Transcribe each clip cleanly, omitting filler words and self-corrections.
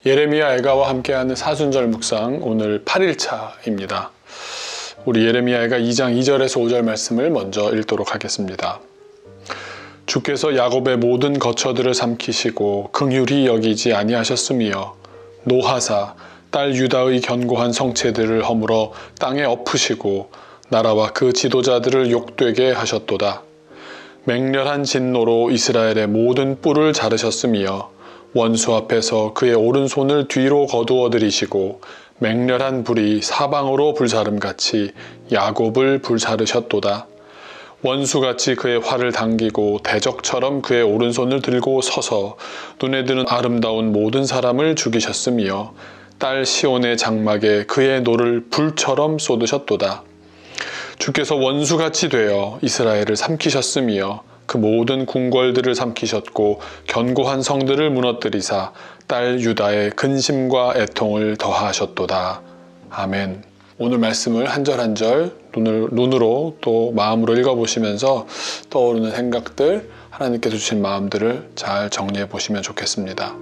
예레미야 애가와 함께하는 사순절 묵상, 오늘 8일차입니다. 우리 예레미야 애가 2장 2절에서 5절 말씀을 먼저 읽도록 하겠습니다. 주께서 야곱의 모든 거처들을 삼키시고 긍휼히 여기지 아니하셨으며 노하사 딸 유다의 견고한 성체들을 허물어 땅에 엎으시고 나라와 그 지도자들을 욕되게 하셨도다. 맹렬한 진노로 이스라엘의 모든 뿔을 자르셨으며 원수 앞에서 그의 오른손을 뒤로 거두어 들이시고 맹렬한 불이 사방으로 불사름같이 야곱을 불사르셨도다. 원수같이 그의 활을 당기고 대적처럼 그의 오른손을 들고 서서 눈에 드는 아름다운 모든 사람을 죽이셨으며 딸 시온의 장막에 그의 노를 불처럼 쏟으셨도다. 주께서 원수같이 되어 이스라엘을 삼키셨으며 그 모든 궁궐들을 삼키셨고 견고한 성들을 무너뜨리사 딸 유다의 근심과 애통을 더하셨도다. 아멘. 오늘 말씀을 한 절 한 절 눈으로 또 마음으로 읽어보시면서 떠오르는 생각들, 하나님께서 주신 마음들을 잘 정리해 보시면 좋겠습니다.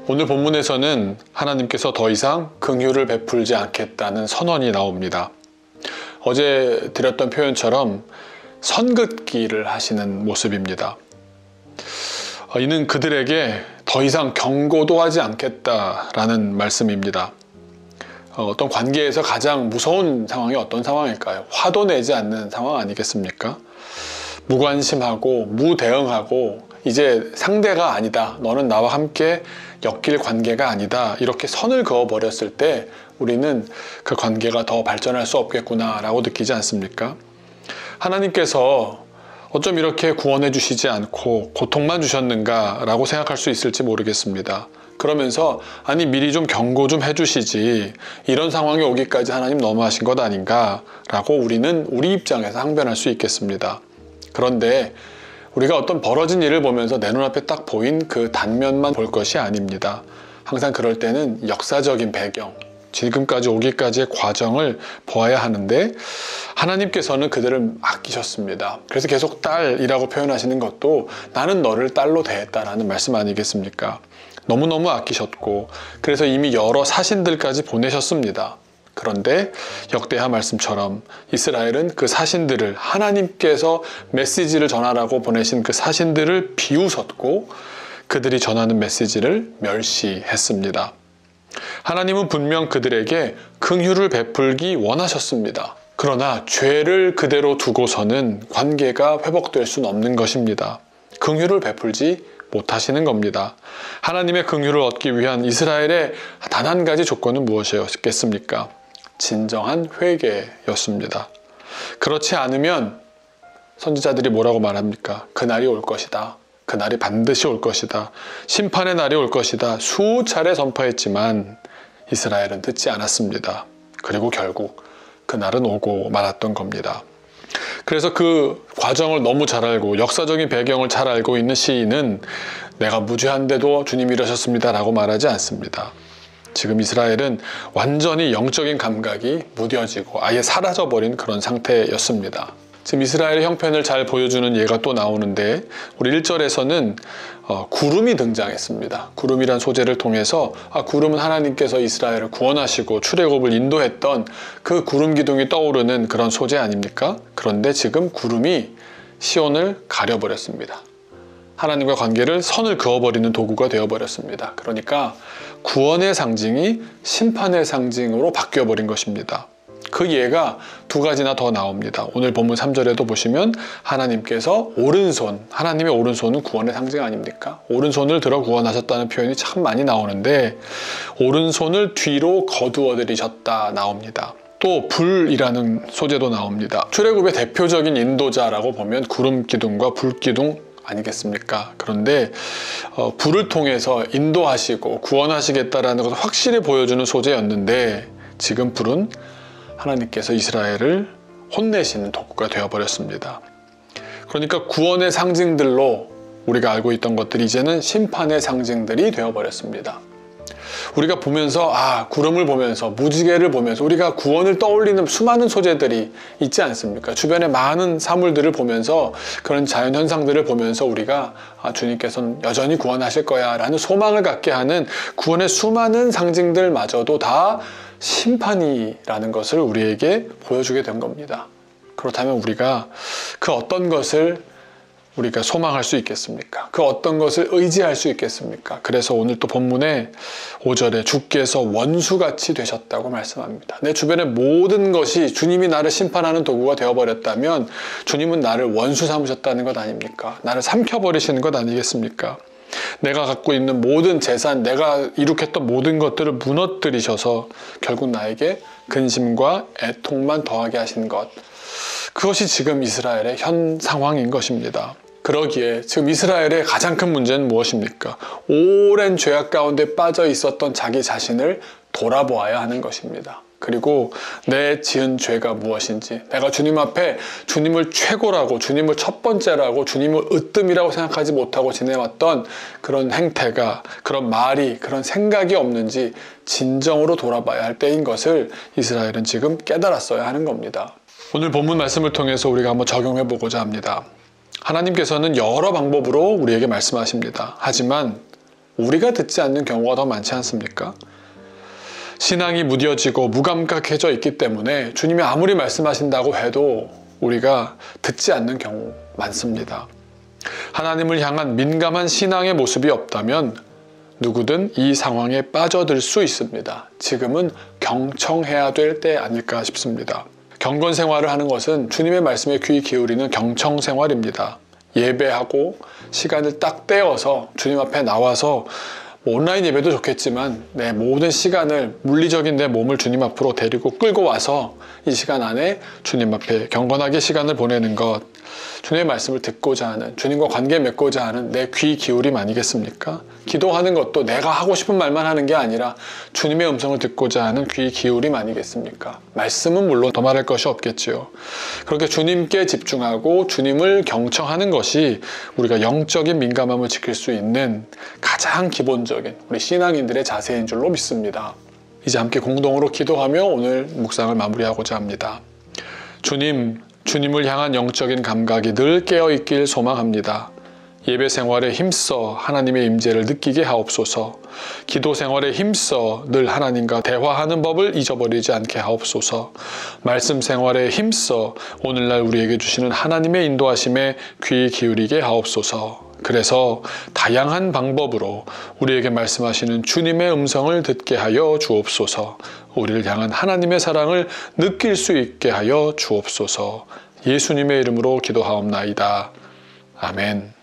오늘 본문에서는 하나님께서 더 이상 긍휼을 베풀지 않겠다는 선언이 나옵니다. 어제 드렸던 표현처럼 선긋기를 하시는 모습입니다. 이는 그들에게 더 이상 경고도 하지 않겠다라는 말씀입니다. 어떤 관계에서 가장 무서운 상황이 어떤 상황일까요? 화도 내지 않는 상황 아니겠습니까? 무관심하고 무대응하고 이제 상대가 아니다, 너는 나와 함께 엮일 관계가 아니다, 이렇게 선을 그어버렸을 때 우리는 그 관계가 더 발전할 수 없겠구나 라고 느끼지 않습니까? 하나님께서 어쩜 이렇게 구원해 주시지 않고 고통만 주셨는가 라고 생각할 수 있을지 모르겠습니다. 그러면서 아니 미리 좀 경고 좀 해주시지, 이런 상황이 오기까지 하나님 너무하신 것 아닌가 라고 우리는 우리 입장에서 항변할 수 있겠습니다. 그런데 우리가 어떤 벌어진 일을 보면서 내 눈앞에 딱 보인 그 단면만 볼 것이 아닙니다. 항상 그럴 때는 역사적인 배경, 지금까지 오기까지의 과정을 보아야 하는데 하나님께서는 그들을 아끼셨습니다. 그래서 계속 딸이라고 표현하시는 것도 나는 너를 딸로 대했다라는 말씀 아니겠습니까? 너무너무 아끼셨고 그래서 이미 여러 사신들까지 보내셨습니다. 그런데 역대하 말씀처럼 이스라엘은 그 사신들을, 하나님께서 메시지를 전하라고 보내신 그 사신들을 비웃었고 그들이 전하는 메시지를 멸시했습니다. 하나님은 분명 그들에게 긍휼을 베풀기 원하셨습니다. 그러나 죄를 그대로 두고서는 관계가 회복될 수는 없는 것입니다. 긍휼을 베풀지 못하시는 겁니다. 하나님의 긍휼을 얻기 위한 이스라엘의 단 한 가지 조건은 무엇이었겠습니까? 진정한 회개였습니다. 그렇지 않으면 선지자들이 뭐라고 말합니까? 그날이 올 것이다. 그날이 반드시 올 것이다. 심판의 날이 올 것이다. 수차례 선포했지만 이스라엘은 듣지 않았습니다. 그리고 결국 그날은 오고 말았던 겁니다. 그래서 그 과정을 너무 잘 알고 역사적인 배경을 잘 알고 있는 시인은 내가 무죄한데도 주님이 이러셨습니다 라고 말하지 않습니다. 지금 이스라엘은 완전히 영적인 감각이 무뎌지고 아예 사라져버린 그런 상태였습니다. 지금 이스라엘의 형편을 잘 보여주는 예가 또 나오는데 우리 1절에서는 구름이 등장했습니다. 구름이란 소재를 통해서 구름은 하나님께서 이스라엘을 구원하시고 출애굽을 인도했던 그 구름 기둥이 떠오르는 그런 소재 아닙니까? 그런데 지금 구름이 시온을 가려버렸습니다. 하나님과 관계를 선을 그어버리는 도구가 되어버렸습니다. 그러니까 구원의 상징이 심판의 상징으로 바뀌어버린 것입니다. 그 예가 두 가지나 더 나옵니다. 오늘 본문 3절에도 보시면 하나님께서 오른손, 하나님의 오른손은 구원의 상징 아닙니까? 오른손을 들어 구원하셨다는 표현이 참 많이 나오는데 오른손을 뒤로 거두어들이셨다 나옵니다. 또 불이라는 소재도 나옵니다. 출애굽의 대표적인 인도자라고 보면 구름 기둥과 불 기둥 아니겠습니까? 그런데 불을 통해서 인도하시고 구원하시겠다라는 것을 확실히 보여주는 소재였는데 지금 불은 하나님께서 이스라엘을 혼내시는 도구가 되어버렸습니다. 그러니까 구원의 상징들로 우리가 알고 있던 것들이 이제는 심판의 상징들이 되어버렸습니다. 우리가 보면서 구름을 보면서 무지개를 보면서 우리가 구원을 떠올리는 수많은 소재들이 있지 않습니까? 주변의 많은 사물들을 보면서 그런 자연현상들을 보면서 우리가 주님께서는 여전히 구원하실 거야 라는 소망을 갖게 하는 구원의 수많은 상징들마저도 다 심판이라는 것을 우리에게 보여주게 된 겁니다. 그렇다면 우리가 그 어떤 것을 우리가 소망할 수 있겠습니까? 그 어떤 것을 의지할 수 있겠습니까? 그래서 오늘 또 본문에 5절에 주께서 원수같이 되셨다고 말씀합니다. 내 주변의 모든 것이 주님이 나를 심판하는 도구가 되어버렸다면 주님은 나를 원수 삼으셨다는 것 아닙니까? 나를 삼켜버리시는 것 아니겠습니까? 내가 갖고 있는 모든 재산, 내가 이룩했던 모든 것들을 무너뜨리셔서 결국 나에게 근심과 애통만 더하게 하신 것. 그것이 지금 이스라엘의 현 상황인 것입니다. 그러기에 지금 이스라엘의 가장 큰 문제는 무엇입니까? 오랜 죄악 가운데 빠져 있었던 자기 자신을 돌아보아야 하는 것입니다. 그리고 내 지은 죄가 무엇인지, 내가 주님 앞에 주님을 최고라고, 주님을 첫 번째라고, 주님을 으뜸이라고 생각하지 못하고 지내왔던 그런 행태가, 그런 말이, 그런 생각이 없는지 진정으로 돌아봐야 할 때인 것을 이스라엘은 지금 깨달았어야 하는 겁니다. 오늘 본문 말씀을 통해서 우리가 한번 적용해 보고자 합니다. 하나님께서는 여러 방법으로 우리에게 말씀하십니다. 하지만 우리가 듣지 않는 경우가 더 많지 않습니까? 신앙이 무뎌지고 무감각해져 있기 때문에 주님이 아무리 말씀하신다고 해도 우리가 듣지 않는 경우 많습니다. 하나님을 향한 민감한 신앙의 모습이 없다면 누구든 이 상황에 빠져들 수 있습니다. 지금은 경청해야 될 때 아닐까 싶습니다. 경건 생활을 하는 것은 주님의 말씀에 귀 기울이는 경청 생활입니다. 예배하고 시간을 딱 떼어서 주님 앞에 나와서 온라인 예배도 좋겠지만 내 모든 시간을, 물리적인 내 몸을 주님 앞으로 데리고 끌고 와서 이 시간 안에 주님 앞에 경건하게 시간을 보내는 것, 주님의 말씀을 듣고자 하는, 주님과 관계 맺고자 하는 내 귀 기울임 아니겠습니까? 기도하는 것도 내가 하고 싶은 말만 하는 게 아니라 주님의 음성을 듣고자 하는 귀 기울임 아니겠습니까? 말씀은 물론 더 말할 것이 없겠지요. 그렇게 주님께 집중하고 주님을 경청하는 것이 우리가 영적인 민감함을 지킬 수 있는 가장 기본적인 우리 신앙인들의 자세인 줄로 믿습니다. 이제 함께 공동으로 기도하며 오늘 묵상을 마무리하고자 합니다. 주님을 향한 영적인 감각이 늘 깨어있길 소망합니다. 예배 생활에 힘써 하나님의 임재를 느끼게 하옵소서. 기도 생활에 힘써 늘 하나님과 대화하는 법을 잊어버리지 않게 하옵소서. 말씀 생활에 힘써 오늘날 우리에게 주시는 하나님의 인도하심에 귀 기울이게 하옵소서. 그래서 다양한 방법으로 우리에게 말씀하시는 주님의 음성을 듣게 하여 주옵소서. 우리를 향한 하나님의 사랑을 느낄 수 있게 하여 주옵소서. 예수님의 이름으로 기도하옵나이다. 아멘.